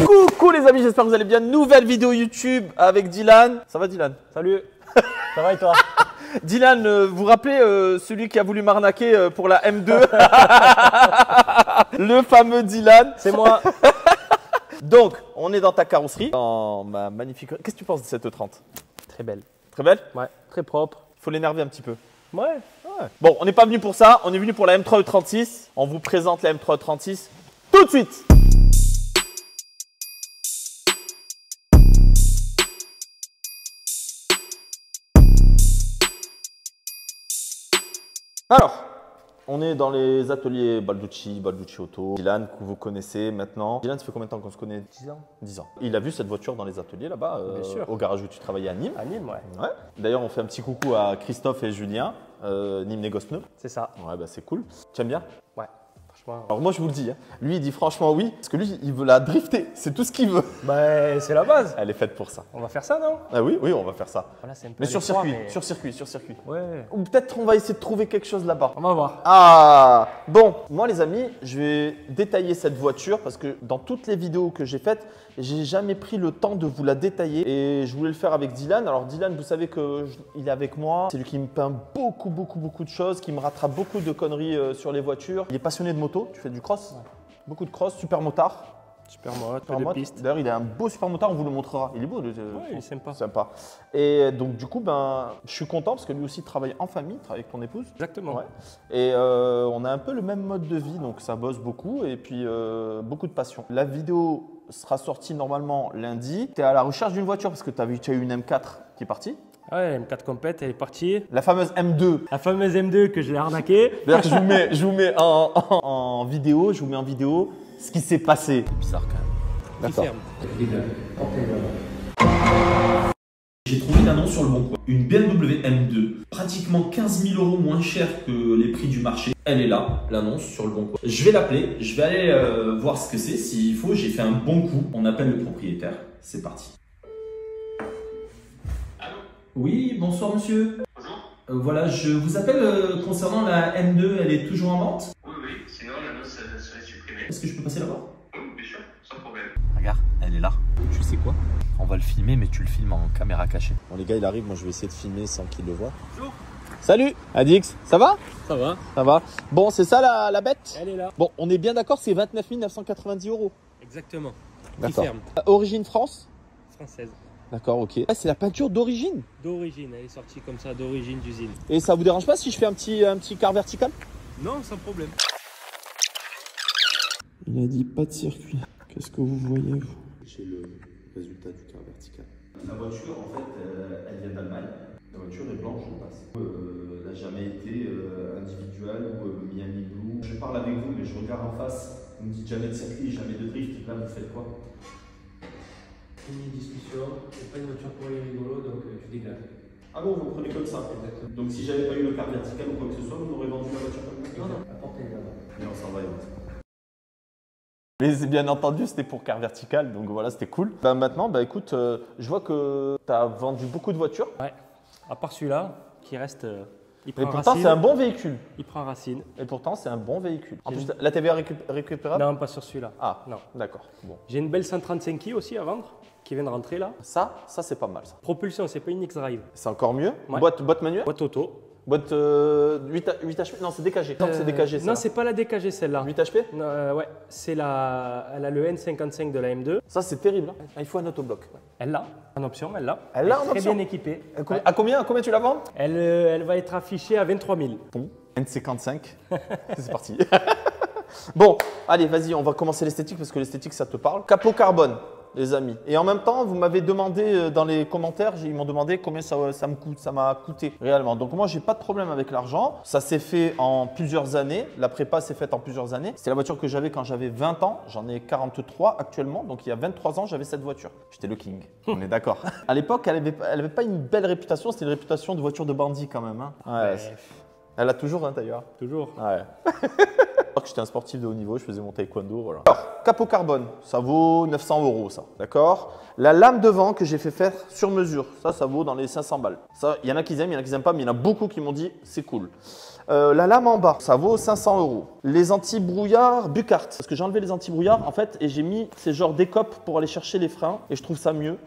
Coucou les amis, j'espère que vous allez bien. Nouvelle vidéo YouTube avec Dylan. Ça va Dylan? Salut. Ça va et toi? Dylan, vous vous rappelez celui qui a voulu m'arnaquer pour la M2? Le fameux Dylan. C'est moi. Donc, on est dans ta carrosserie. Dans ma magnifique... Qu'est-ce que tu penses de cette E30? Très belle. Très belle? Ouais, très propre. Il faut l'énerver un petit peu. Ouais. Bon, on n'est pas venu pour ça. On est venu pour la M3 E36. On vous présente la M3 E36 tout de suite. Alors, on est dans les ateliers Balducci Auto. Dylan, que vous connaissez maintenant. Dylan, ça fait combien de temps qu'on se connaît? 10 ans. 10 ans. Il a vu cette voiture dans les ateliers là-bas, au garage où tu travaillais à Nîmes. À Nîmes, ouais. Ouais. D'ailleurs, on fait un petit coucou à Christophe et Julien, Nîmes Négoce Pneus. C'est ça. Ouais, bah c'est cool. Tu aimes bien? Ouais. Franchement. Alors moi, je vous le dis, hein. Lui, il dit franchement oui, parce que lui, il veut la drifter. C'est tout ce qu'il veut. Bah, c'est la base. Elle est faite pour ça. On va faire ça, non? Ah oui, oui, on va faire ça. Voilà, c'est un peu Mais sur l'effroi, circuit, mais- sur circuit. Ouais. Ou peut-être on va essayer de trouver quelque chose là-bas. On va voir. Ah, bon, moi les amis, je vais détailler cette voiture parce que dans toutes les vidéos que j'ai faites, j'ai jamais pris le temps de vous la détailler et je voulais le faire avec Dylan. Alors Dylan, vous savez qu'il est avec moi, c'est lui qui me peint beaucoup de choses, qui me rattrape beaucoup de conneries sur les voitures. Il est passionné de moto, tu fais du cross? Ouais. Beaucoup de cross, super motard. Super mode, Super peu de mode. piste. D'ailleurs, il a un beau super motard, on vous le montrera. Il est beau, Ouais, il est sympa. sympa. Et donc du coup, ben, je suis content parce que lui aussi travaille en famille, travaille avec ton épouse. Exactement. Ouais. Et on a un peu le même mode de vie, donc ça bosse beaucoup et puis beaucoup de passion. La vidéo sera sortie normalement lundi. Tu es à la recherche d'une voiture parce que tu as vu qu'il y a eu une M4 qui est partie. Ouais, M4 complète, elle est partie. La fameuse M2. La fameuse M2 que je l'ai arnaquée. D'ailleurs, je vous mets en vidéo, ce qui s'est passé. C'est bizarre quand même. Qui ferme. J'ai trouvé une annonce sur le bon coin. Une BMW M2, pratiquement 15 000 € moins cher que les prix du marché. Elle est là, l'annonce sur le bon coin. Je vais l'appeler, je vais aller voir ce que c'est. S'il faut, j'ai fait un bon coup. On appelle le propriétaire. C'est parti. Allô? Oui, bonsoir monsieur. Bonjour. Voilà, je vous appelle concernant la M2. Elle est toujours en vente? Oui, sinon l'annonce serait supprimée. Est-ce que je peux passer la voir? Oui, bien sûr, sans problème. Regarde, elle est là. Tu sais quoi? On va le filmer, mais tu le filmes en caméra cachée. Bon les gars, il arrive, moi je vais essayer de filmer sans qu'il le voie. Bonjour. Salut Adix, ça va? Ça va. Ça va. Bon, c'est ça la bête? Elle est là. Bon, on est bien d'accord, c'est 29 990 €. Exactement. Qui D'accord. ferme. Origine France? Française. D'accord, ok. Ah, c'est la peinture d'origine. D'origine, elle est sortie comme ça, d'origine d'usine. Et ça vous dérange pas si je fais un petit quart vertical? Non, sans problème. Il a dit pas de circuit. Qu'est-ce que vous voyez vous? J'ai le résultat du quart vertical. La voiture, en fait, elle vient d'Allemagne. La voiture est blanche, je passe. Elle n'a jamais été individuelle ou Miami Blue. Je parle avec vous, mais je regarde en face. Vous me dites jamais de circuit, jamais de drift. Là, vous faites quoi? Une discussion, c'est pas une voiture pour les rigolos, donc tu dégages. Ah bon, vous prenez comme ça. Exactement. Donc si j'avais pas eu le quart vertical ou quoi que ce soit, vous m'aurez vendu la voiture comme ça? Non, apportez là-bas. Mais on s'en va, Mais c'est bien entendu, c'était pour quart vertical, donc voilà, c'était cool. Bah, maintenant, bah écoute, je vois que tu as vendu beaucoup de voitures. Ouais. À part celui-là, qui reste. Il Et prend pourtant, racine. c'est un bon véhicule. Il prend racine. Et pourtant, c'est un bon véhicule. En J'ai plus, une- la TVA récupérable? Non, pas sur celui-là. Ah, Non. d'accord. Bon. J'ai une belle 135i aussi à vendre, qui vient de rentrer là. Ça c'est pas mal ça. Propulsion, c'est pas une X-Drive. C'est encore mieux. Ouais. Boîte manuelle? Boîte auto. Boîte 8 HP? Non, c'est DKG. Non, c'est DKG ça. Non, c'est pas la DKG celle-là. 8 HP? Ouais, c'est la. Elle a le N55 de la M2. Ça, c'est terrible. Hein. Ah, il faut un autobloc. Elle l'a. En option, elle l'a. Elle l'a en est option Très bien équipée. À combien tu la vends? Elle va être affichée à 23 000. Bon, N55. C'est parti. Bon, allez, vas-y, on va commencer l'esthétique parce que l'esthétique, ça te parle. Capot carbone, les amis. Et en même temps, vous m'avez demandé dans les commentaires, ils m'ont demandé combien ça m'a coûté réellement. Donc moi, j'ai pas de problème avec l'argent. Ça s'est fait en plusieurs années. La prépa s'est faite en plusieurs années. C'était la voiture que j'avais quand j'avais 20 ans. J'en ai 43 actuellement. Donc il y a 23 ans, j'avais cette voiture. J'étais le king. On est d'accord. À l'époque, elle avait pas une belle réputation. C'était une réputation de voiture de bandit quand même. Hein. Ouais, Ouais, elle a toujours, hein, d'ailleurs. toujours. Ouais. Alors, que j'étais un sportif de haut niveau, je faisais mon taekwondo, voilà. Alors, capot carbone, ça vaut 900 € ça, d'accord? La lame devant que j'ai fait faire sur mesure, ça vaut dans les 500 balles. Ça, il y en a qui aiment, il y en a qui n'aiment pas, mais il y en a beaucoup qui m'ont dit c'est cool. La lame en bas, ça vaut 500 €. Les anti-brouillards Bucart, parce que j'ai enlevé les anti-brouillards en fait et j'ai mis ces genres d'écope pour aller chercher les freins et je trouve ça mieux.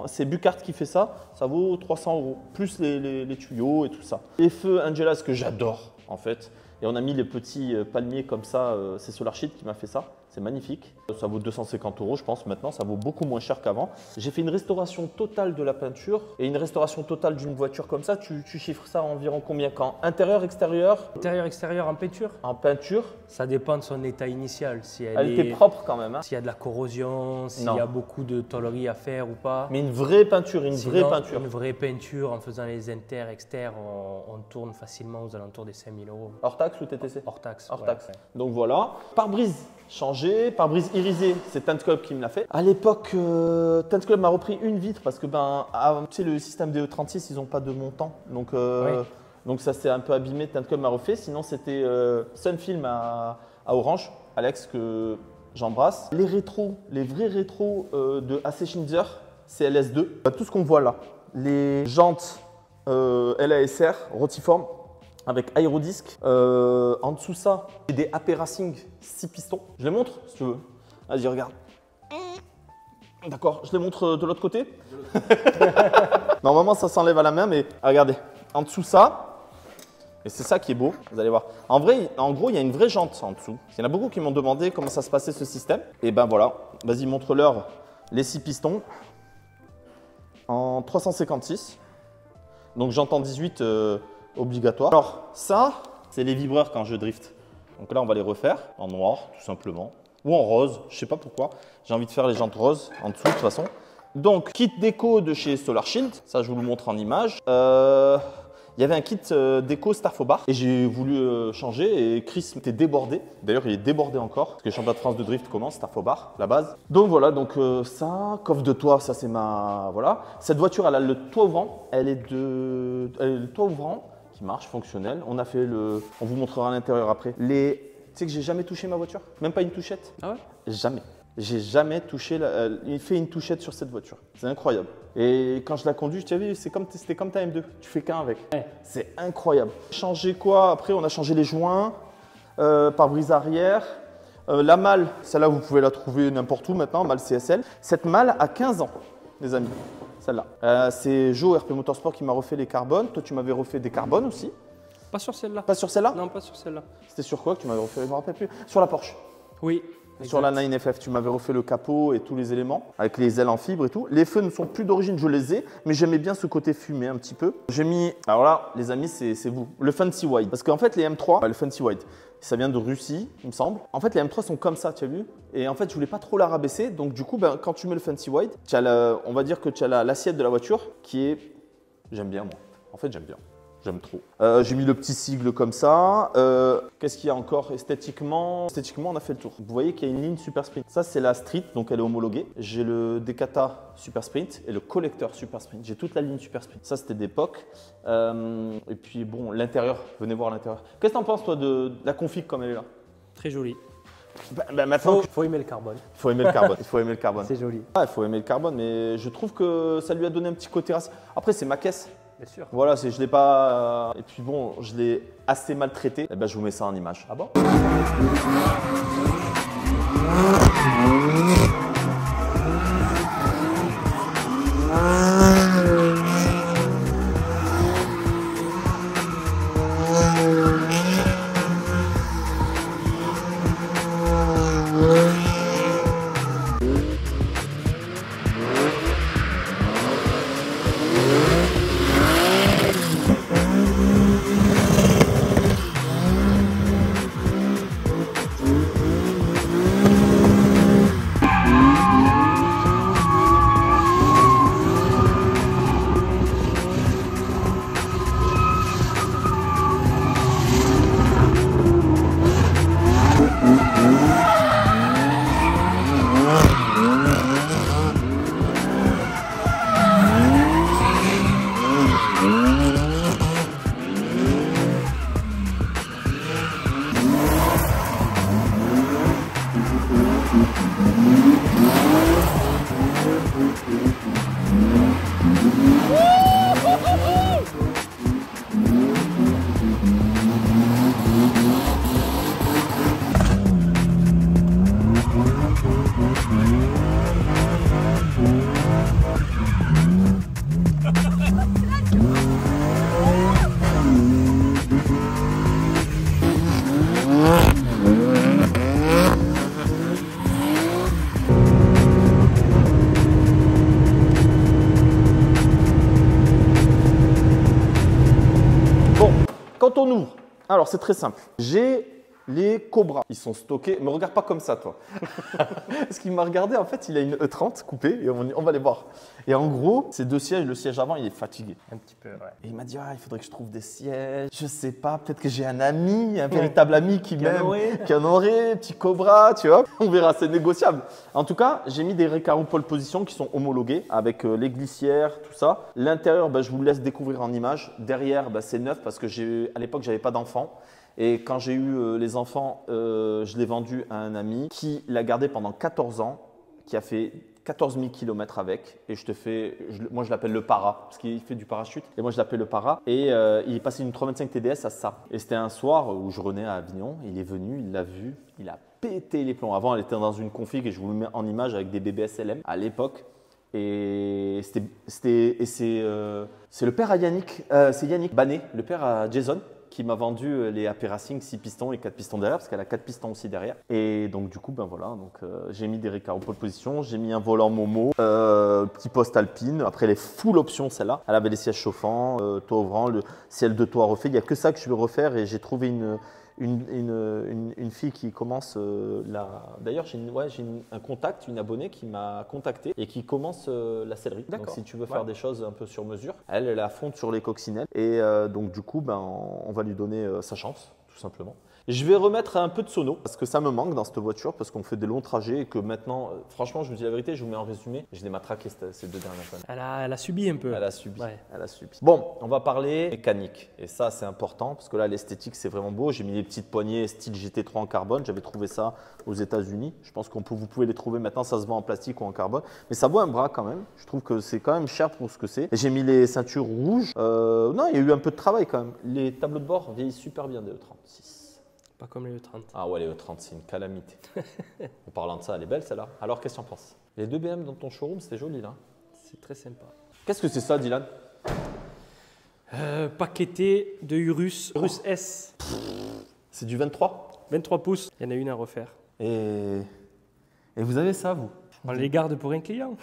C'est Bucart qui fait ça, ça vaut 300 €, plus les tuyaux et tout ça. Les feux Angelas que j'adore en fait. Et on a mis les petits palmiers comme ça, c'est SolarSheet qui m'a fait ça. C'est magnifique. Ça vaut 250 € je pense maintenant, ça vaut beaucoup moins cher qu'avant. J'ai fait une restauration totale de la peinture et une restauration totale d'une voiture comme ça, tu chiffres ça environ combien quand? Intérieur, extérieur? Intérieur, extérieur en peinture? En peinture? Ça dépend de son état initial. Si Elle était propre quand même. Hein. S'il y a de la corrosion, s'il Non. y a beaucoup de tôleries à faire ou pas. Mais une vraie peinture, Sinon, vraie peinture. Une vraie peinture en faisant les inter, exter, on tourne facilement aux alentours des 5000 €. Hors taxe ou TTC? Hors taxe. Hors ouais, taxe. ouais. Donc voilà. Pare-brise changé, pare-brise irisé, c'est Tint Club qui me l'a fait. À l'époque, Tint Club m'a repris une vitre parce que tu sais, le système DE36, ils n'ont pas de montant. Donc ça s'est un peu abîmé, Tint Club m'a refait. Sinon, c'était Sunfilm à Orange, Alex, que j'embrasse. Les rétros, les vrais rétros de AC Schindler, c'est LS2. Tout ce qu'on voit là, les jantes LASR, rotiformes, avec aérodisque. En dessous ça, j'ai des AP Racing 6 pistons. Je les montre si tu veux. Vas-y, regarde. D'accord, je les montre de l'autre côté. Normalement, ça s'enlève à la main, mais regardez. En dessous ça, et c'est ça qui est beau, vous allez voir. En gros, il y a une vraie jante en dessous. Il y en a beaucoup qui m'ont demandé comment ça se passait ce système. Et ben voilà, vas-y, montre-leur les 6 pistons en 356. Donc j'entends 18 obligatoire. Alors ça, c'est les vibreurs quand je drift. Donc là, on va les refaire en noir, tout simplement. Ou en rose, je sais pas pourquoi. J'ai envie de faire les jantes roses en dessous de toute façon. Donc, kit déco de chez SolarShield. Ça, je vous le montre en image. Il y avait un kit déco Starfobar et j'ai voulu changer et Chris m'était débordé. D'ailleurs, il est débordé encore parce que le championnat de France de drift commence, Starfobar, la base. Donc voilà, ça, coffre de toit, ça c'est ma… Voilà. Cette voiture, elle a le toit ouvrant. Elle est le toit ouvrant qui marche, fonctionnel. On a fait on vous montrera à l'intérieur après. Tu sais que j'ai jamais touché ma voiture, même pas une touchette. Ah ouais? Jamais. J'ai jamais touché, il fait une touchette sur cette voiture. C'est incroyable. Et quand je la conduis, je t'ai vu, c'était comme ta M2. Tu fais qu'un avec. Ouais. C'est incroyable. Changer quoi? Après, on a changé les joints, pare-brise arrière. La malle, celle-là, vous pouvez la trouver n'importe où maintenant, malle CSL. Cette malle a 15 ans, les amis. Celle-là. C'est Joe RP Motorsport qui m'a refait les carbones. Toi, tu m'avais refait des carbones aussi. Pas sur celle-là. Pas sur celle-là? Non, pas sur celle-là. C'était sur quoi que tu m'avais refait? Je ne me rappelle plus. Sur la Porsche. Oui. Sur la 9FF, tu m'avais refait le capot et tous les éléments, avec les ailes en fibre et tout. Les feux ne sont plus d'origine, je les ai, mais j'aimais bien ce côté fumé un petit peu. J'ai mis, alors là, les amis, c'est vous, le Fancy Wide. Parce qu'en fait, les M3, le Fancy Wide, ça vient de Russie, il me semble. En fait, les M3 sont comme ça, tu as vu? Et en fait, je voulais pas trop la rabaisser, donc du coup, quand tu mets le Fancy Wide, on va dire que tu as l'assiette de la voiture qui est… J'aime bien, moi. En fait, j'aime bien. J'aime trop. J'ai mis le petit sigle comme ça. Qu'est-ce qu'il y a encore esthétiquement? Esthétiquement, on a fait le tour. Vous voyez qu'il y a une ligne Super Sprint. Ça, c'est la Street, donc elle est homologuée. J'ai le Decata Super Sprint et le collecteur Super Sprint. J'ai toute la ligne Super Sprint. Ça, c'était d'époque. Et puis, bon, l'intérieur. Venez voir l'intérieur. Qu'est-ce que tu en penses, toi, de la config comme elle est là? Très joli. Maintenant, Faut aimer le carbone. il faut aimer le carbone. Il faut aimer le carbone. C'est joli. Ah, il faut aimer le carbone, mais je trouve que ça lui a donné un petit côté raciste. Après, c'est ma caisse. Bien sûr. Voilà, je l'ai pas. Et puis bon, je l'ai assez maltraité. Et ben, je vous mets ça en image. Ah bon? quand on ouvre, alors c'est très simple. J'ai les Cobra. Ils sont stockés. Me regarde pas comme ça, toi. Parce qu'il m'a regardé, en fait, il a une E30 coupée et on va les voir. Et en gros, ces deux sièges, le siège avant, il est fatigué. Un petit peu, ouais. Et il m'a dit, il faudrait que je trouve des sièges. Je sais pas, peut-être que j'ai un ami, un véritable ami qui m'aime, qui en aurait, petit Cobra, tu vois. On verra, c'est négociable. En tout cas, j'ai mis des Recaro pole position qui sont homologués avec les glissières, tout ça. L'intérieur, je vous le laisse découvrir en image. Derrière, c'est neuf parce que à l'époque, j'avais pas d'enfant. Et quand j'ai eu les enfants, je l'ai vendu à un ami qui l'a gardé pendant 14 ans, qui a fait 14 000 km avec. Et moi je l'appelle le para, parce qu'il fait du parachute. Et moi je l'appelle le para. Et il est passé une 325 TDS à ça. Et c'était un soir où je revenais à Avignon. Il est venu, il l'a vu, il a pété les plombs. Avant, elle était dans une config et je vous le mets en image avec des BBSLM à l'époque. Et c'est le père à Yannick, c'est Yannick Banet, le père à Jason, qui m'a vendu les AP Racing 6 pistons et 4 pistons derrière, parce qu'elle a 4 pistons aussi derrière. Et donc du coup, voilà, j'ai mis des Recaro pole position, j'ai mis un volant Momo, petit poste Alpine. Après, les full options, celle-là. Elle avait les sièges chauffants, toit ouvrant, le ciel de toit refait. Il n'y a que ça que je vais refaire et j'ai trouvé une fille qui commence D'ailleurs, j'ai un contact, une abonnée qui m'a contacté et qui commence la sellerie. Donc, si tu veux faire des choses un peu sur mesure, elle est à fond sur les coccinelles. Et donc, du coup, on va lui donner sa chance, tout simplement. Je vais remettre un peu de sono parce que ça me manque dans cette voiture parce qu'on fait des longs trajets et que maintenant, franchement, je vous dis la vérité, je vous mets en résumé, je l'ai matraqué ces 2 dernières années. Elle a subi un peu. Elle a subi. Ouais. Elle a subi. Bon, on va parler mécanique et ça c'est important parce que là l'esthétique c'est vraiment beau. J'ai mis les petites poignées style GT3 en carbone. J'avais trouvé ça aux États-Unis. Je pense vous pouvez les trouver maintenant. Ça se vend en plastique ou en carbone, mais ça vaut un bras quand même. Je trouve que c'est quand même cher pour ce que c'est. J'ai mis les ceintures rouges. Non, il y a eu un peu de travail quand même. Les tableaux de bord vieillissent super bien des E36. Pas comme les E30. Ah ouais, les E30, c'est une calamité. En parlant de ça, elle est belle celle-là. Alors, qu'est-ce que tu en penses? Les 2 BM dans ton showroom, c'était joli là. C'est très sympa. Qu'est-ce que c'est ça, Dylan? Paqueté de Urus S. C'est du 23? 23 pouces. Il y en a une à refaire. Et vous avez ça, vous? On les garde pour un client.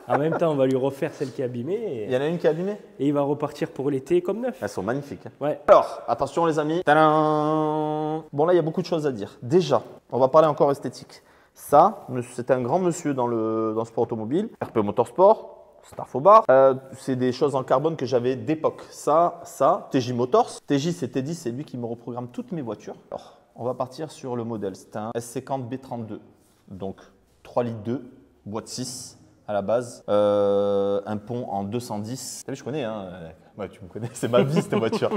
En même temps, on va lui refaire celle qui est abîmée. Il y en a une qui est abîmée? Et il va repartir pour l'été comme neuf. Elles sont magnifiques. Ouais. Alors, attention les amis. Tadam! Bon, là, il y a beaucoup de choses à dire. Déjà, on va parler encore esthétique. Ça, c'est un grand monsieur dans le sport automobile. RP Motorsport, Starfobar. C'est des choses en carbone que j'avais d'époque. Ça, TJ Motors. TJ, c'est Teddy, c'est lui qui me reprogramme toutes mes voitures. Alors, on va partir sur le modèle. C'est un S50 B32. Donc, 3 litres 2, boîte 6. À la base, un pont en 210. T'as vu, je connais, hein. Ouais, tu me connais, c'est ma vie cette voiture.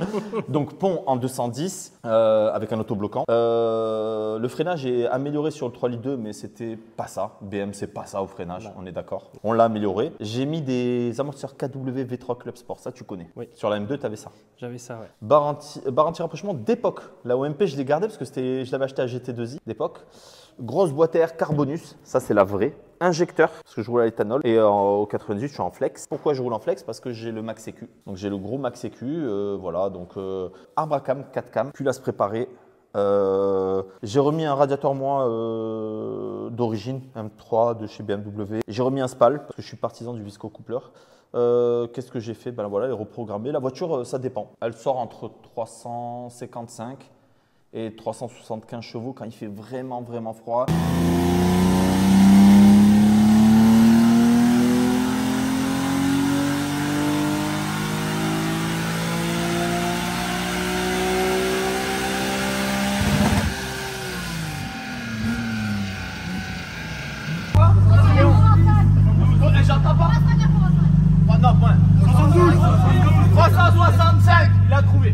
Donc pont en 210 avec un autobloquant. Le freinage est amélioré sur le 3 litres 2, mais c'était pas ça. BM, c'est pas ça au freinage, Non. on est d'accord. On l'a amélioré. J'ai mis des amortisseurs KW V3 Club Sport, ça tu connais. Oui. Sur la M2, tu avais ça. J'avais ça, ouais. Barre anti-rapprochement d'époque. La OMP, je l'ai gardée parce que je l'avais acheté à GT2i d'époque. Grosse boîte air Carbonus, ça c'est la vraie. Injecteur, parce que je roule à l'éthanol. Et au 98, je suis en flex. Pourquoi je roule en flex? Parce que j'ai le Max EQ. Donc j'ai le gros Max EQ. Voilà, donc arbre à cam, 4 cam, culasse préparée. J'ai remis un radiateur moi d'origine, M3 de chez BMW. J'ai remis un SPAL, parce que je suis partisan du visco-coupleur. Qu'est-ce que j'ai fait? Ben voilà, elle est reprogrammée. La voiture, ça dépend. Elle sort entre 355 et 375 chevaux quand il fait vraiment, vraiment froid. J'entends pas. Non, point. 365, il a trouvé.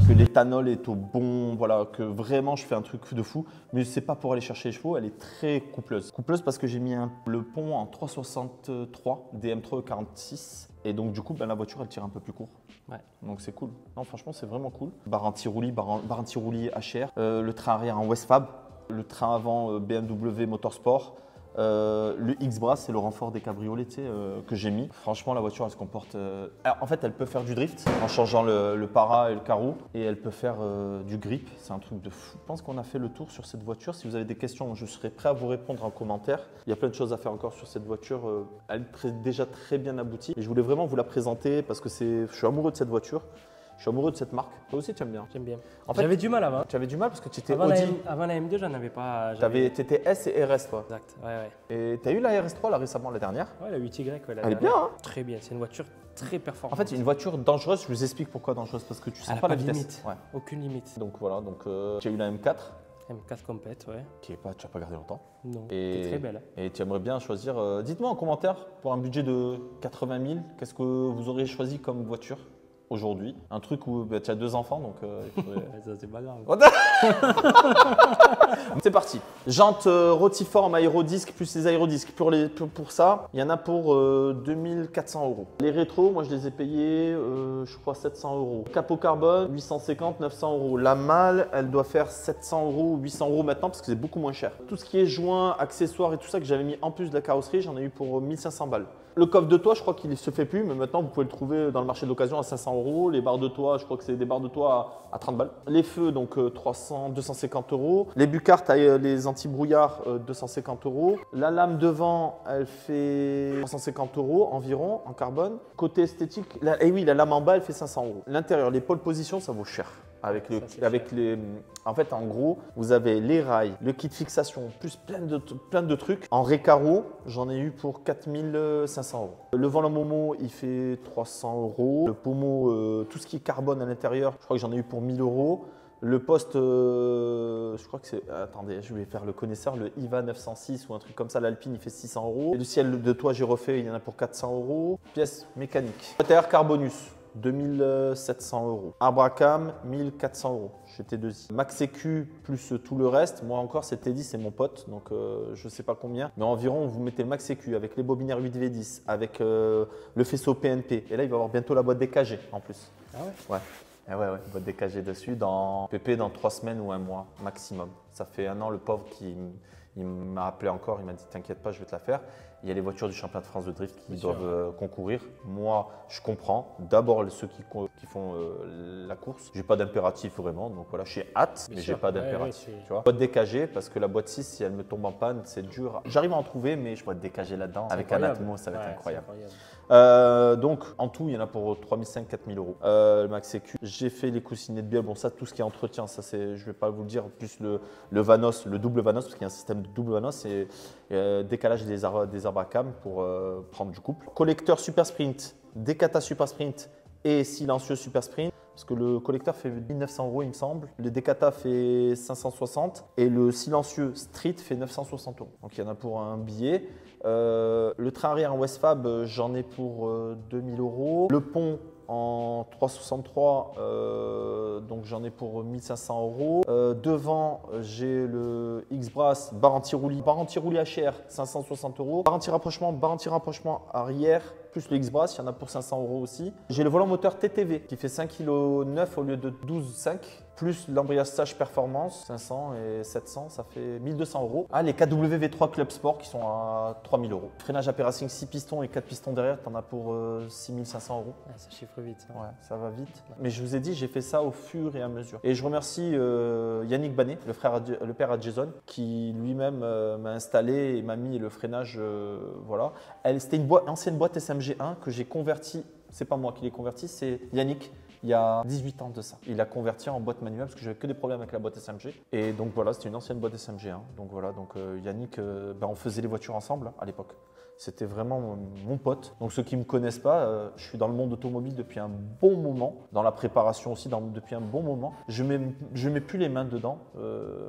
Que l'éthanol est au bon, voilà, que vraiment je fais un truc de fou, mais c'est pas pour aller chercher les chevaux, elle est très coupleuse. Coupleuse parce que j'ai mis le pont en 363 DM3 46 et donc du coup la voiture elle tire un peu plus court. Ouais. Donc c'est cool. Non franchement c'est vraiment cool. Barre anti-roulis, barre anti-roulis HR, le train arrière en Westfab, le train avant BMW Motorsport. Le X-Bras, c'est le renfort des cabriolets que j'ai mis. Franchement, la voiture, elle se comporte. Alors, en fait, elle peut faire du drift en changeant le para et le carreau. Et elle peut faire du grip. C'est un truc de fou. Je pense qu'on a fait le tour sur cette voiture. Si vous avez des questions, je serai prêt à vous répondre en commentaire. Il y a plein de choses à faire encore sur cette voiture. Elle est déjà très bien aboutie. Et je voulais vraiment vous la présenter parce que je suis amoureux de cette voiture. Je suis amoureux de cette marque. Toi aussi, tu aimes bien. J'aime bien. En fait, J'avais du mal avant. tu avais du mal parce que tu étais Avant Audi. avant la M2, j'en avais pas. Tu étais S et RS, toi. Exact, ouais. Et tu as eu la RS3 là récemment, la dernière. Ouais, la 8Y, ouais, la Elle est dernière. bien, hein. Très bien, c'est une voiture très En performante. fait, c'est une voiture dangereuse. Je vous explique pourquoi dangereuse. Parce que tu Elle sens a pas la de vitesse. limite. Ouais. Aucune limite. Donc voilà, tu as eu la M4 M4 complète, ouais. qui est pas, tu n'as pas gardé longtemps. Non, Et- c'est très belle. Et tu aimerais bien choisir. Dites-moi en commentaire, pour un budget de 80 000, qu'est-ce que vous auriez choisi comme voiture aujourd'hui? Un truc où tu as 2 enfants, donc il faudrait. Ouais, ça, c'est pas grave. C'est parti. Jantes rotiforme aérodisque plus les aérodisques. Pour ça, il y en a pour 2400 €. Les rétros, moi je les ai payés, je crois 700 €. Capot carbone, 850, 900 €. La malle, elle doit faire 700 € ou 800 € maintenant parce que c'est beaucoup moins cher. Tout ce qui est joints, accessoires et tout ça que j'avais mis en plus de la carrosserie, j'en ai eu pour 1500 balles. Le coffre de toit, je crois qu'il ne se fait plus, mais maintenant vous pouvez le trouver dans le marché de l'occasion à 500 €. Les barres de toit, je crois que c'est des barres de toit à 30 balles. Les feux, donc 300, 250 €. Les bucartes, les anti-brouillards, 250 €. La lame devant, elle fait 350 € environ en carbone. Côté esthétique, et oui, la lame en bas, elle fait 500 €. L'intérieur, les pôles position, ça vaut cher. En fait, en gros, vous avez les rails, le kit fixation, plus plein de trucs. En récaro, j'en ai eu pour 4500 €. Le volant Momo, il fait 300 €. Le pommeau, tout ce qui est carbone à l'intérieur, je crois que j'en ai eu pour 1000 €. Le poste, je crois que c'est. Attendez, je vais faire le connaisseur, le IVA 906 ou un truc comme ça. L'Alpine, il fait 600 €. Et le ciel de toit, j'ai refait, il y en a pour 400 €. Pièces mécaniques. Matériel Carbonus. 2700 €. Abracam, 1400 €. J'étais deuxième. Max Sécu plus tout le reste. Moi encore, c'est Teddy, c'est mon pote, donc je sais pas combien. Mais environ, vous mettez le Max Sécu avec les bobinaires 8V10, avec le faisceau PNP. Et là, il va y avoir bientôt la boîte DKG en plus. Ah ouais? Ouais. Eh ouais, boîte DKG dessus dans PP dans 3 semaines ou 1 mois maximum. Ça fait 1 an, le pauvre il m'a appelé encore, il m'a dit t'inquiète pas, je vais te la faire. Il y a les voitures du championnat de France de drift qui doivent concourir. Moi, je comprends. D'abord, ceux qui font la course. J'ai pas d'impératif vraiment, donc voilà, j'ai hâte, mais j'ai pas d'impératif. Tu vois. Boîte DKG, parce que la boîte 6, si elle me tombe en panne, c'est dur. J'arrive à en trouver, mais je boîte DKG là-dedans. Avec un Atmo, ça va être incroyable. Donc, en tout, il y en a pour 3500, 4000 €. Le Max Sécu. J'ai fait les coussinets de bielle. Bon, ça, tout ce qui est entretien, ça, je vais pas vous le dire. Plus le Vanos, le double Vanos, parce qu'il y a un système de double Vanos et décalage des Abracam pour prendre du couple. Collecteur Super Sprint, Decata Super Sprint et silencieux Super Sprint. Parce que le collecteur fait 1900 €, il me semble. Le Decata fait 560 et le silencieux Street fait 960 €. Donc, il y en a pour un billet. Le train arrière en Westfab, j'en ai pour 2000 €. Le pont en 363, donc j'en ai pour 1500 €. Devant, j'ai le X-Brass barre anti-roulis HR, 560 €. Barre anti-rapprochement arrière, plus le X-Brass, il y en a pour 500 € aussi. J'ai le volant moteur TTV qui fait 5,9 kg au lieu de 12,5 kg. Plus l'embrayage stage performance, 500 et 700, ça fait 1200 €. Ah, les KW V3 Club Sport qui sont à 3000 €. Freinage AP Racing 6 pistons et 4 pistons derrière, tu en as pour 6500 €. Ah, ça chiffre vite. Ça. Ouais, ça va vite. Mais je vous ai dit, j'ai fait ça au fur et à mesure. Et je remercie Yannick Banet, le père à Jason, qui lui-même m'a installé et m'a mis le freinage. Voilà. C'était une ancienne boîte SMG1 que j'ai convertie. C'est pas moi qui l'ai convertie, c'est Yannick. Il y a 18 ans de ça. Il a converti en boîte manuelle parce que j'avais que des problèmes avec la boîte SMG. Et donc voilà, c'était une ancienne boîte SMG1. Donc voilà, Yannick, on faisait les voitures ensemble à l'époque. C'était vraiment mon pote. Donc ceux qui ne me connaissent pas, je suis dans le monde automobile depuis un bon moment, dans la préparation aussi depuis un bon moment. Je mets plus les mains dedans,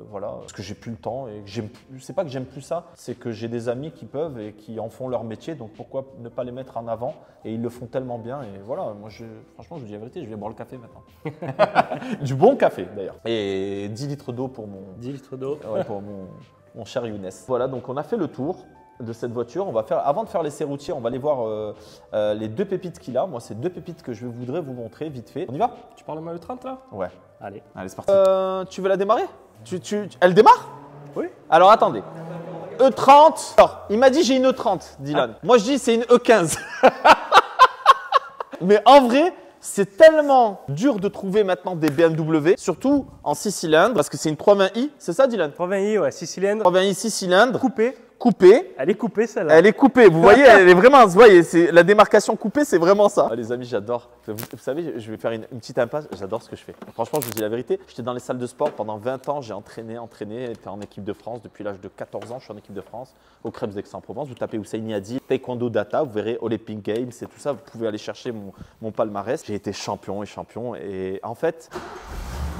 voilà, parce que j'ai plus le temps et c'est pas que j'aime plus ça, c'est que j'ai des amis qui peuvent et qui en font leur métier. Donc pourquoi ne pas les mettre en avant? Et ils le font tellement bien. Et voilà, moi franchement, je vous dis la vérité, je vais boire le café maintenant. Du bon café d'ailleurs. Et 10 litres d'eau pour mon. 10 litres d'eau. Ouais, pour mon cher Younes. Voilà, donc on a fait le tour de cette voiture. Avant de faire l'essai routier, on va aller voir les 2 pépites qu'il a. Moi, c'est 2 pépites que je voudrais vous montrer vite fait. On y va? Tu parles de ma E30 là? Ouais. Allez. Allez, c'est parti. Tu veux la démarrer? Elle démarre? Oui. Alors, attendez. E30. Alors, il m'a dit j'ai une E30, Dylan. Moi, je dis c'est une E15. Mais en vrai, c'est tellement dur de trouver maintenant des BMW, surtout en 6 cylindres, parce que c'est une 320i, c'est ça Dylan? 320i, ouais, 6 cylindres. 320i 6 cylindres. coupée. Elle est coupée celle-là. Elle est coupée, vous voyez, elle est vraiment, vous voyez, c'est la démarcation coupée, c'est vraiment ça. Ah, les amis, j'adore. Vous savez, je vais faire une petite impasse, j'adore ce que je fais. Franchement, je vous dis la vérité, j'étais dans les salles de sport pendant 20 ans, j'ai entraîné, j'étais en équipe de France depuis l'âge de 14 ans, je suis en équipe de France au Krebs d'Aix-en-Provence. Vous tapez Husseini Hadi, Taekwondo Data, vous verrez Olympic Games et tout ça, vous pouvez aller chercher mon palmarès. J'ai été champion et en fait…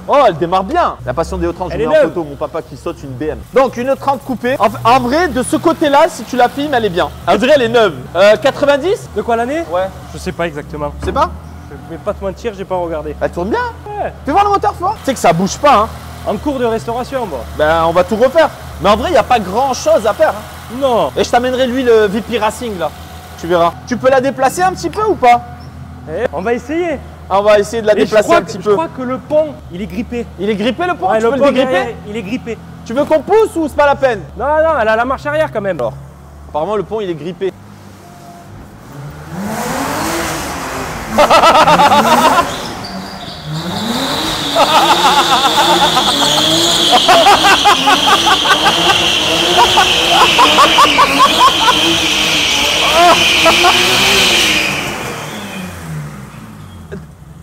Oh, elle démarre bien. La passion des E30, je mets en photo mon papa qui saute une BM. Donc une E30 coupée. En vrai, de ce côté-là, si tu la filmes, elle est bien. On dirait elle est neuve. 90 ? De quoi l'année? Ouais. Je sais pas exactement. Tu sais pas? Je vais pas te mentir, j'ai pas regardé. Elle tourne bien. Ouais. Fais voir le moteur fort. Tu sais que ça bouge pas, hein. En cours de restauration, bon. Ben, on va tout refaire. Mais en vrai, il n'y a pas grand-chose à faire. Hein. Non. Et je t'amènerai lui le VP Racing, là. Tu verras. Tu peux la déplacer un petit peu ou pas? On va essayer. Ah, on va essayer de la déplacer un petit peu. Je crois que le pont, il est grippé. Il est grippé le pont? Ouais, Tu le peux pont le dégripper? derrière, il est grippé. Tu veux qu'on pousse ou c'est pas la peine? Non, non, elle a la marche arrière quand même. Alors, apparemment, le pont, il est grippé.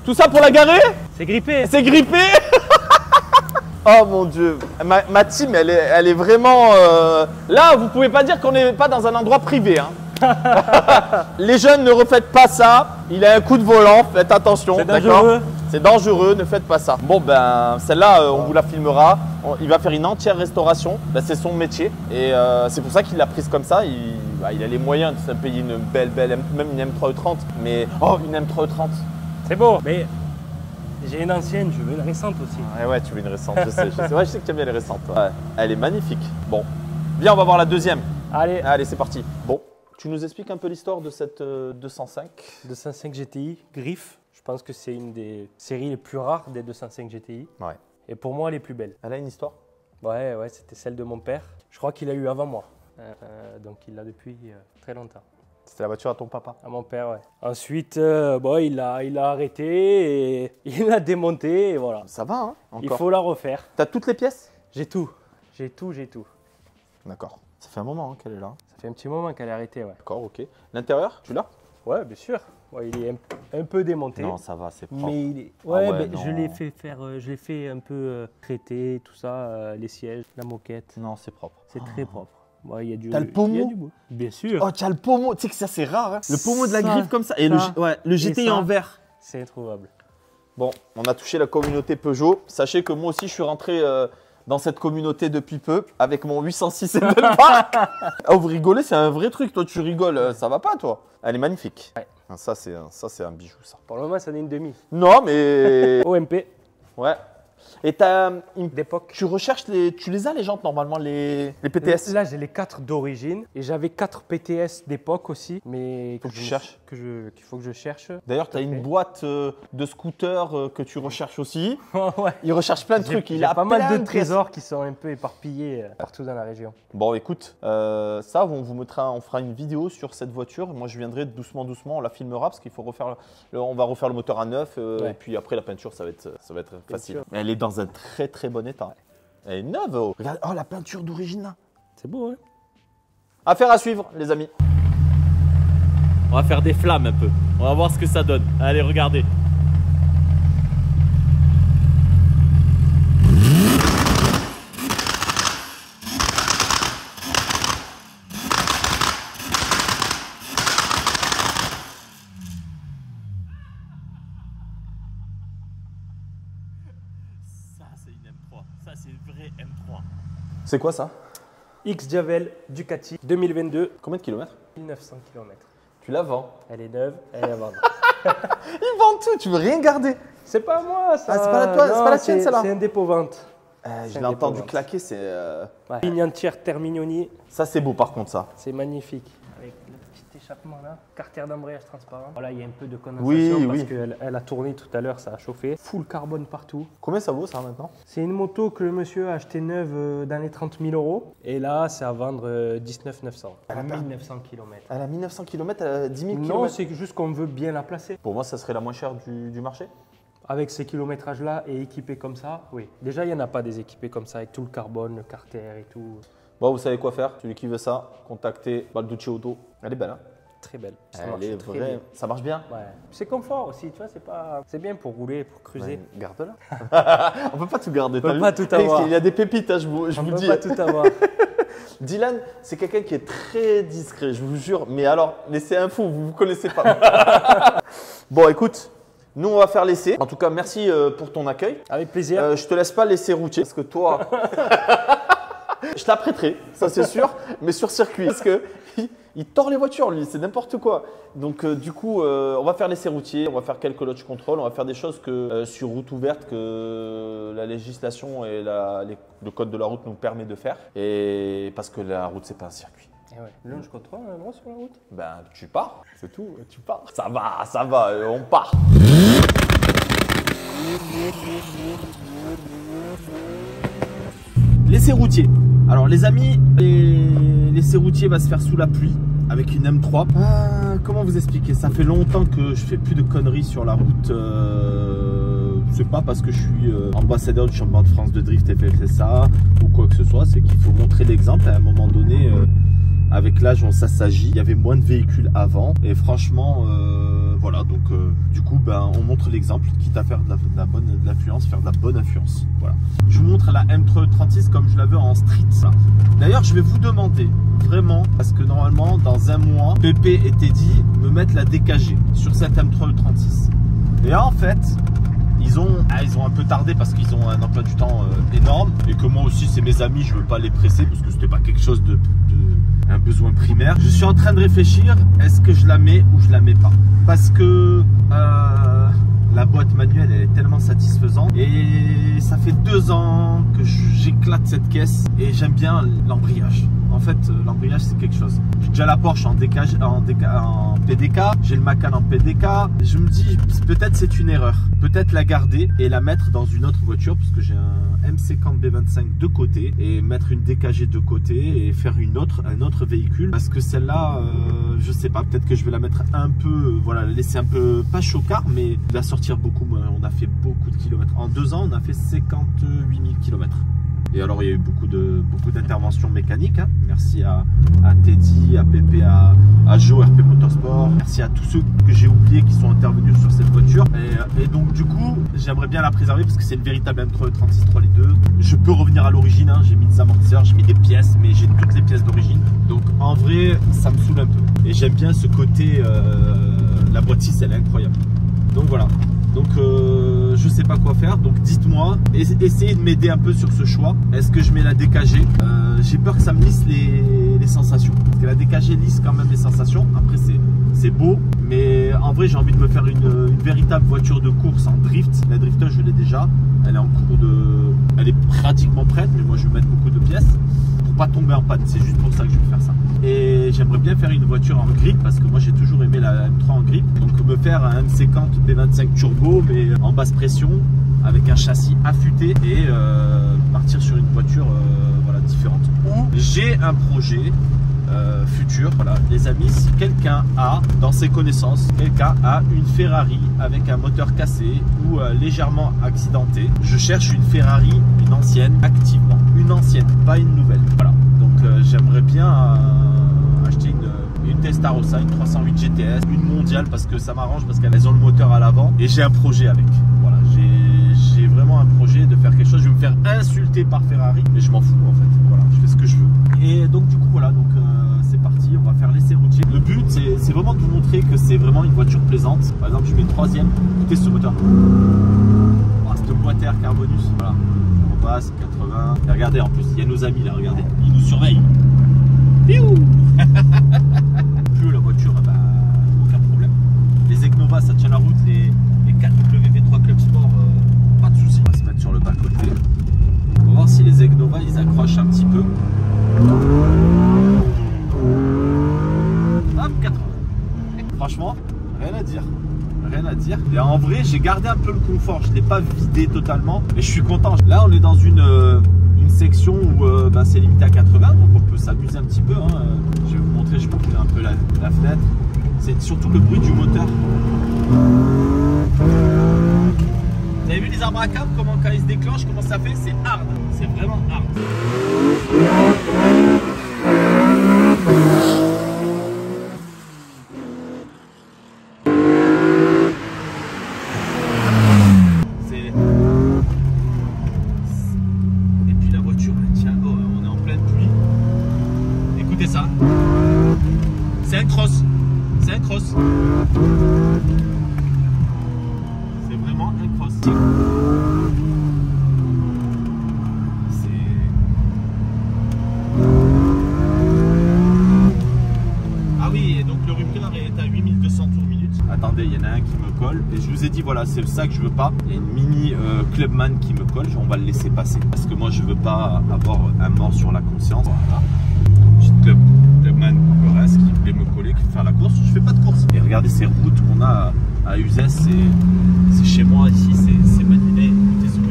Tout ça pour la garer? C'est grippé. C'est grippé. Oh mon dieu, ma team elle est vraiment… Là vous pouvez pas dire qu'on n'est pas dans un endroit privé. Hein. Les jeunes ne refaites pas ça, il a un coup de volant, faites attention. C'est dangereux. C'est dangereux, ne faites pas ça. Bon ben celle-là on vous la filmera, il va faire une entière restauration, ben, c'est son métier et c'est pour ça qu'il l'a prise comme ça. Il a les moyens de se payer une belle, même une M3E30, mais oh une M3E30. C'est beau. Mais j'ai une ancienne, je veux une récente aussi. Ouais, tu veux une récente, je sais. Ouais, je sais que tu aimes bien les récentes. Ouais. Elle est magnifique. Bon, viens, on va voir la deuxième. Allez, c'est parti. Bon, tu nous expliques un peu l'histoire de cette 205 205 GTI, griffe. Je pense que c'est une des séries les plus rares des 205 GTI. Ouais. Et pour moi, les plus belles. Elle a une histoire? Ouais, c'était celle de mon père. Je crois qu'il a eu avant moi. Donc il l'a depuis très longtemps. C'était la voiture à ton papa? À mon père, ouais. Ensuite, bon, il a arrêté et il l'a démonté et voilà. Ça va, hein, encore. Il faut la refaire. T'as toutes les pièces? J'ai tout. D'accord. Ça fait un moment hein, qu'elle est là. Ça fait un petit moment qu'elle est arrêtée, ouais. D'accord, ok. L'intérieur, tu l'as? Ouais, bien sûr. Ouais, il est un peu démonté. Non, ça va, c'est propre. Mais il est… Ouais, je l'ai fait faire, je l'ai fait un peu traiter, tout ça, les sièges, la moquette. Non, c'est propre. C'est très propre. Ouais, il y a du… T'as le pommeau? Bien sûr. Oh, tu as le pommeau. Tu sais que ça, c'est rare. Hein. Le pommeau de la griffe comme ça. Et ça, le GTI en vert. C'est introuvable. Bon, on a touché la communauté Peugeot. Sachez que moi aussi, je suis rentré dans cette communauté depuis peu avec mon 806 Edelpark. Oh, vous rigolez, c'est un vrai truc. Toi, tu rigoles. Ça va pas, toi? Elle est magnifique. Ouais. Ça, c'est un bijou, ça. Pour le moment, ça n'est une demi. Non, mais… OMP. Ouais. Et t'as d'époque. Tu recherches tu les as les jantes normalement, les PTS? Là, j'ai les 4 d'origine et j'avais 4 PTS d'époque aussi, mais faut que tu cherches. Qu'il faut que je cherche. D'ailleurs, tu as une boîte de scooters que tu recherches aussi. Ouais. Il recherche plein de trucs. Il y a pas mal de trésors qui sont un peu éparpillés partout dans la région. Bon, écoute, ça, on fera une vidéo sur cette voiture. Moi, je viendrai doucement, on la filmera parce qu'il faut refaire. On va refaire le moteur à neuf et puis après la peinture, ça va être facile. Mais elle est dans un très très bon état. Elle est neuve. Oh. Regarde, oh la peinture d'origine là. C'est beau, hein? Affaire à suivre, les amis. On va faire des flammes un peu. On va voir ce que ça donne. Allez, regardez. Ça, c'est une M3. Ça, c'est une vraie M3. C'est quoi ça? X-Javel Ducati 2022. Combien de kilomètres? 1900 km. Tu la vends? Elle est neuve, elle est à vendre. Ils vendent tout, tu veux rien garder? C'est pas moi ça. Ah, c'est pas la toi, c'est pas la tienne celle-là? C'est un dépôt vente. Je l'ai entendu claquer, c'est… Ouais. Ligne entière Terminioni. Ça c'est beau par contre ça. C'est magnifique. Avec le petit échappement là, carter d'embrayage transparent. Voilà, il y a un peu de condensation Oui, parce oui. qu'elle a tourné tout à l'heure, ça a chauffé. Full carbone partout. Combien ça vaut ça maintenant? C'est une moto que le monsieur a acheté neuve dans les 30 000 €. Et là, c'est à vendre 19 900. Elle a 1900 km. Elle a 1900 km, elle a 10 000 km. Non, c'est juste qu'on veut bien la placer. Pour moi, ça serait la moins chère du marché. Avec ces kilométrages-là et équipés comme ça, oui. Déjà, il n'y en a pas des équipés comme ça, avec tout le carbone, le carter et tout. Bon, vous savez quoi faire. Celui qui veut ça, contactez Balducci Auto. Elle est belle, hein? Très belle. Ça Elle marche est très vraie. bien. Ça marche bien. Ouais. C'est confort aussi, tu vois, c'est bien pour rouler, pour cruiser. Ouais, garde-la. On peut pas tout garder. On peut t'as vu pas tout Hey, avoir. Il y a des pépites, hein, je vous On le peut dis. pas tout avoir. Dylan, c'est quelqu'un qui est très discret, je vous jure. Mais alors, c'est un fou, vous ne vous connaissez pas. Bon, écoute, nous, on va faire l'essai. En tout cas, merci pour ton accueil. Avec plaisir. Je te laisse pas laisser routier parce que toi, je te la prêterai, ça c'est sûr, mais sur circuit. Parce que il tord les voitures, lui, c'est n'importe quoi. Donc, du coup, on va faire l'essai routier, on va faire quelques lodge control, on va faire des choses que sur route ouverte que la législation et le code de la route nous permet de faire. Et parce que la route, c'est pas un circuit. Et ouais. Launch control, on a le droit sur la route? Ben, tu pars, c'est tout, tu pars. Ça va, on part. L'essai routier. Alors les amis, l'essai routier va se faire sous la pluie avec une M3. Comment vous expliquer? Ça fait longtemps que je fais plus de conneries sur la route. C'est pas parce que je suis ambassadeur du championnat de France de drift FFSA ou quoi que ce soit, c'est qu'il faut montrer l'exemple à un moment donné. Avec l'âge, on s'assagit. Il y avait moins de véhicules avant. Et franchement, voilà. Donc, du coup, ben, on montre l'exemple. Quitte à faire de l'influence, faire de la bonne influence. Voilà. Je vous montre la M36 comme je la veux en street. D'ailleurs, je vais vous demander vraiment, parce que normalement, dans un mois, Pépé et Teddy me mettent la DKG sur cette M36. Et en fait, ils ont un peu tardé parce qu'ils ont un emploi du temps énorme. Et que moi aussi, c'est mes amis, je ne veux pas les presser parce que c'était pas quelque chose un besoin primaire. Je suis en train de réfléchir, est-ce que je la mets ou je la mets pas? Parce que la boîte manuelle, elle est tellement satisfaisante. Et ça fait 2 ans que j'éclate cette caisse et j'aime bien l'embrayage. En fait, l'embrayage, c'est quelque chose. J'ai déjà la Porsche en PDK, j'ai le Macan en PDK. Je me dis, peut-être c'est une erreur. Peut-être la garder et la mettre dans une autre voiture, parce que j'ai un M50 B25 de côté et mettre une DKG de côté et faire un autre véhicule. Parce que celle-là, je sais pas, peut-être que je vais la mettre un peu, voilà, la laisser un peu, pas chocard, mais la sortir beaucoup moins. On a fait beaucoup de kilomètres. En 2 ans, on a fait 58 000 kilomètres. Et alors, il y a eu beaucoup d'interventions mécaniques. Hein. Merci à Teddy, à Pépé, à Joe, RP Motorsport. Merci à tous ceux que j'ai oubliés qui sont intervenus sur cette voiture. Et donc, du coup, j'aimerais bien la préserver parce que c'est une véritable M36 3 litres 2. Je peux revenir à l'origine. Hein. J'ai mis des amortisseurs, j'ai mis des pièces, mais j'ai toutes les pièces d'origine. Donc, en vrai, ça me saoule un peu. Et j'aime bien ce côté. La boîte 6, elle est incroyable. Donc, voilà. Donc je sais pas quoi faire, donc dites-moi, essayez de m'aider un peu sur ce choix. Est-ce que je mets la DKG? J'ai peur que ça me lisse les sensations, parce que la DKG lisse quand même les sensations. Après c'est beau, mais en vrai j'ai envie de me faire une véritable voiture de course en drift. La drifter je l'ai déjà, elle est en cours elle est pratiquement prête, mais moi je vais mettre beaucoup de pièces pour pas tomber en panne, c'est juste pour ça que je vais faire ça. Et j'aimerais bien faire une voiture en grip, parce que moi j'ai toujours aimé la M3 en grip. Donc me faire un M50 B25 turbo, mais en basse pression, avec un châssis affûté, et partir sur une voiture voilà, différente. Ou j'ai un projet futur. Voilà, les amis, si quelqu'un a, dans ses connaissances, quelqu'un a une Ferrari avec un moteur cassé ou légèrement accidenté, je cherche une Ferrari, une ancienne, activement. Une ancienne, pas une nouvelle. Voilà, donc j'aimerais bien acheter une Testarossa, une 308 GTS, une mondiale, parce que ça m'arrange, parce qu'elles ont le moteur à l'avant et j'ai un projet avec. Voilà, j'ai vraiment un projet de faire quelque chose. Je vais me faire insulter par Ferrari, mais je m'en fous en fait. Voilà, je fais ce que je veux. Et donc du coup voilà, donc c'est parti, on va faire l'essai routier. Le but c'est vraiment de vous montrer que c'est vraiment une voiture plaisante. Par exemple, je mets 3e, écoutez ce moteur. Oh, cette boîte air Carbonus, voilà. On passe 80. Et regardez, en plus il y a nos amis là, regardez, ils nous surveillent. Piou. La voiture, bah, aucun problème. Les Egnova, ça tient la route. Les 4WV3 Club Sport, pas de soucis. On va se mettre sur le bas-côté. On va voir si les Egnova, ils accrochent un petit peu. Hop, 80. Franchement, rien à dire. Rien à dire. Et en vrai, j'ai gardé un peu le confort. Je ne l'ai pas vidé totalement. Mais je suis content. Là, on est dans une section où bah, c'est limité à 80, donc on peut s'amuser un petit peu. Hein. Je vais vous montrer, je vais ouvrir un peu la fenêtre. C'est surtout le bruit du moteur. Vous avez vu les arbres à câble, comment quand ils se déclenchent, comment ça fait? C'est hard, c'est vraiment hard. Et puis la voiture, tiens, oh, on est en pleine pluie. Écoutez ça. C'est un cross. C'est un cross. C'est vraiment un cross. Ah oui, et donc le Rupler est à 8200 tours minute. Attendez, il y en a un qui me colle. Et je vous ai dit, voilà, c'est ça que je veux pas. Il y a une mini Clubman qui me colle. On va le laisser passer. Parce que moi, je veux pas avoir un mort sur la conscience. Voilà. Petite Clubman Corres qui voulait me coller, qui veut faire la course. Je fais pas de course. Et regardez ces routes qu'on a à Uzès. C'est chez moi ici. C'est magnifique. Désolé.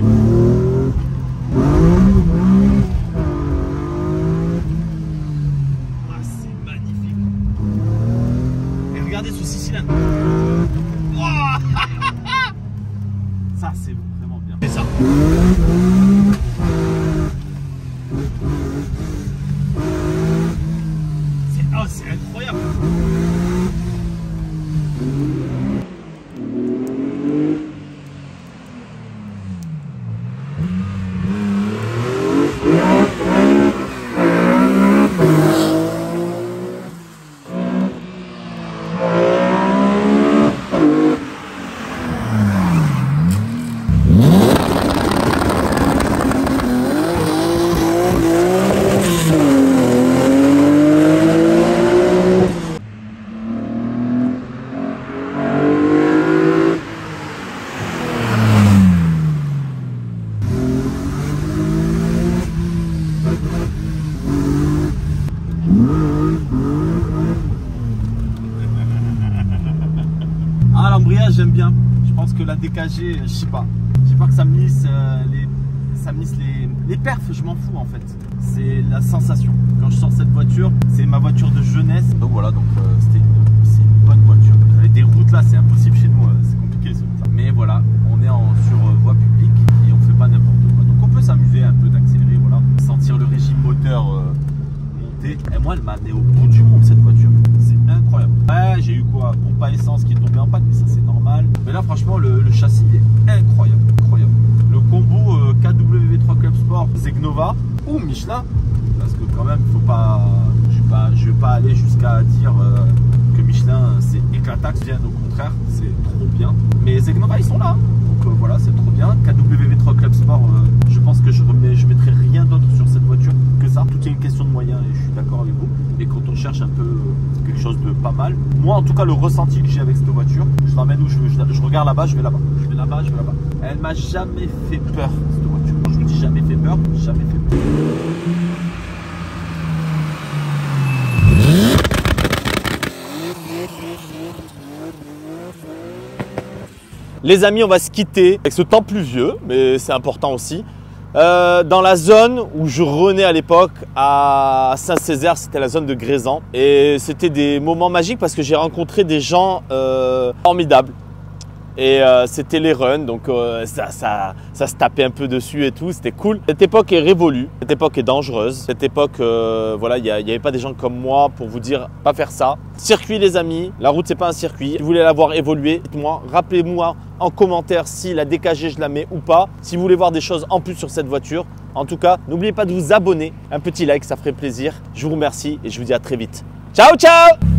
Regardez ce 6 cylindres. Wow. Ça c'est vraiment bien. C'est ça. C'est incroyable. Ah, l'embrayage j'aime bien. Je pense que la DKG, je sais pas. J'ai peur que ça me lisse les perfs, je m'en fous en fait. C'est la sensation. Quand je sors cette voiture, c'est ma voiture de jeunesse. Donc voilà, c'est une bonne voiture. Avec des routes là, c'est impossible chez nous, c'est compliqué ça. Mais voilà, on est sur voie publique et on fait pas n'importe quoi. Donc on peut s'amuser un peu d'accélérer, voilà. Sentir le régime moteur monter. Et moi, elle m'a amené au bout du monde cette voiture. C'est incroyable. Ouais, j'ai eu quoi? Pompe à essence qui est tombée en panne, mais ça c'est normal. Mais là franchement, le châssis est incroyable. Incroyable. Le combo KW3 Club Sport Zegnova ou Michelin, parce que quand même faut pas, je vais pas aller jusqu'à dire que Michelin c'est éclataxe, bien au contraire, c'est trop bien. Mais Zegnova ils sont là, donc voilà, c'est trop bien. KW3 Club Sport, je pense que je mettrai rien d'autre sur cette voiture que ça. Tout est une question de moyens et je suis d'accord avec vous. Et quand on cherche un peu quelque chose de pas mal, moi en tout cas le ressenti que j'ai avec cette voiture, je l'emmène où je veux, je regarde là-bas, je vais là-bas, je vais là-bas, je vais là-bas. Elle m'a jamais fait peur cette voiture. Quand je vous dis jamais fait peur, jamais fait peur. Les amis, on va se quitter avec ce temps pluvieux, mais c'est important aussi. Dans la zone où je renais à l'époque, à Saint-Césaire, c'était la zone de Grézan. Et c'était des moments magiques parce que j'ai rencontré des gens formidables. Et c'était les runs, donc ça se tapait un peu dessus et tout, c'était cool. Cette époque est révolue, cette époque est dangereuse. Cette époque, voilà, il n'y avait pas des gens comme moi pour vous dire pas faire ça. Circuit les amis, la route c'est pas un circuit. Si vous voulez la voir évoluer, dites-moi, rappelez-moi en commentaire si la DKG je la mets ou pas. Si vous voulez voir des choses en plus sur cette voiture. En tout cas, n'oubliez pas de vous abonner, un petit like, ça ferait plaisir. Je vous remercie et je vous dis à très vite. Ciao, ciao!